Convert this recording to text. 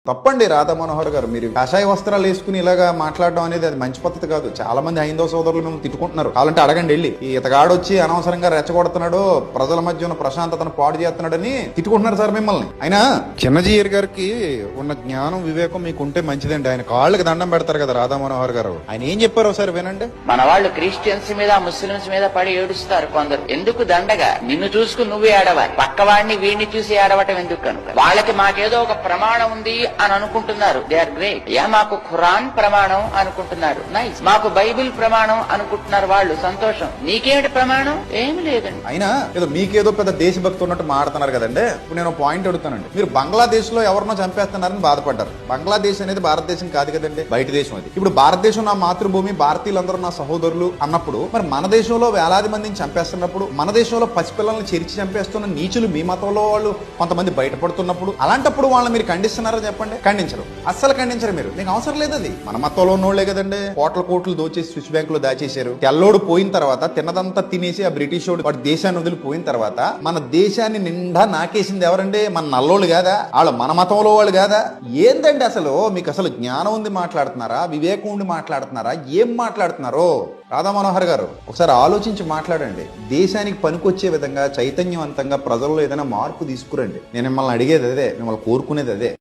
తప్పండి రాధా మనోహర్ గారు, మీరు కాషాయ వస్త్రాలు వేసుకుని ఇలాగా మాట్లాడడం అనేది అది మంచి పద్ధతి కాదు. చాలా మంది హైందవ సోదరులు మిమ్మల్ని తిట్టుకుంటున్నారు. కావాలంటే అడగండి వెళ్ళి, ఈ ఇతగాడు వచ్చి అనవసరంగా రెచ్చగొడుతున్నాడు, ప్రజల మధ్య ఉన్న ప్రశాంతతను పాడు చేస్తున్నాడని తిట్టుకుంటున్నారు సార్ మిమ్మల్ని. అయినా చిన్నజీయర్ గారికి ఉన్న జ్ఞానం వివేకం మీకు ఉంటే మంచిదండి. ఆయన కాళ్ళకి దండం పెడతారు కదా రాధా మనోహర్ గారు. ఆయన ఏం చెప్పారో ఒకసారి వినండి. మన వాళ్ళు క్రిస్టియన్స్ మీద ముస్లిమ్స్ మీద పడి ఏడుస్తారు కొందరు. ఎందుకు దండగా? నిన్ను చూసుకుని నువ్వే ఏడవాలి, పక్కవాడిని వీడిని చూసి ఏడవటం ఎందుకు? కనుక వాళ్ళకి మాకేదో ఒక ప్రమాణం ఉంది అని అనుకుంటున్నారు. They are great. మాకు ఖురాన్ ప్రమాణం అనుకుంటున్నారు, నైస్. మాకు బైబిల్ ప్రమాణం అనుకుంటున్నారు వాళ్ళు, సంతోషం. నీకేమిటి ప్రమాణం? ఏమి లేదండి. అయినా ఏదో మీకేదో పెద్ద దేశభక్తి ఉన్నట్టు మాడుతున్నారు కదండి. ఇప్పుడు నేను పాయింట్ అడుగుతానండి. మీరు బంగ్లాదేశ్ లో ఎవరినో చంపేస్తున్నారని బాధపడ్డారు. బంగ్లాదేశ్ అనేది భారతదేశం కాదు కదండి, బయట దేశం అది. ఇప్పుడు భారతదేశం నా మాతృభూమి, భారతీయులందరూ నా సహోదరులు అన్నప్పుడు, మరి మన దేశంలో వేలాది మందిని చంపేస్తున్నప్పుడు, మన దేశంలో పసిపిల్లల్ని చెరిచి చంపేస్తున్న నీచులు మీ మతంలో వాళ్ళు కొంతమంది బయటపడుతున్నప్పుడు, అలాంటప్పుడు వాళ్ళని మీరు ఖండిస్తున్నారా చెప్పండి? ఖండించరు, అస్సలు ఖండించరు. మీరు, మీకు అవసరం లేదు. అది మన మతంలో ఉన్నోళ్లే కదండి. కోట్లు దోచేసి స్విచ్ బ్యాంక్ లో దాచేశారు. తెల్లోడు పోయిన తర్వాత తిన్నదంతా తినేసి ఆ బ్రిటిష్ వాడి దేశాన్ని వదిలిపోయిన తర్వాత మన దేశాన్ని నిండా నాకేసింది ఎవరండి? మన నల్లోళ్ళు కాదా? వాళ్ళు మన మతంలో వాళ్ళు కాదా? ఏందండి అసలు మీకు అసలు జ్ఞానం ఉంది మాట్లాడుతున్నారా, వివేకం ఉండి మాట్లాడుతున్నారా, ఏం మాట్లాడుతున్నారో? రాధా మనోహర్ గారు, ఒకసారి ఆలోచించి మాట్లాడండి. దేశానికి పనికొచ్చే విధంగా చైతన్యవంతంగా ప్రజల్లో ఏదైనా మార్పు తీసుకురండి. నేను మిమ్మల్ని అడిగేది అదే, మిమ్మల్ని కోరుకునేది అదే.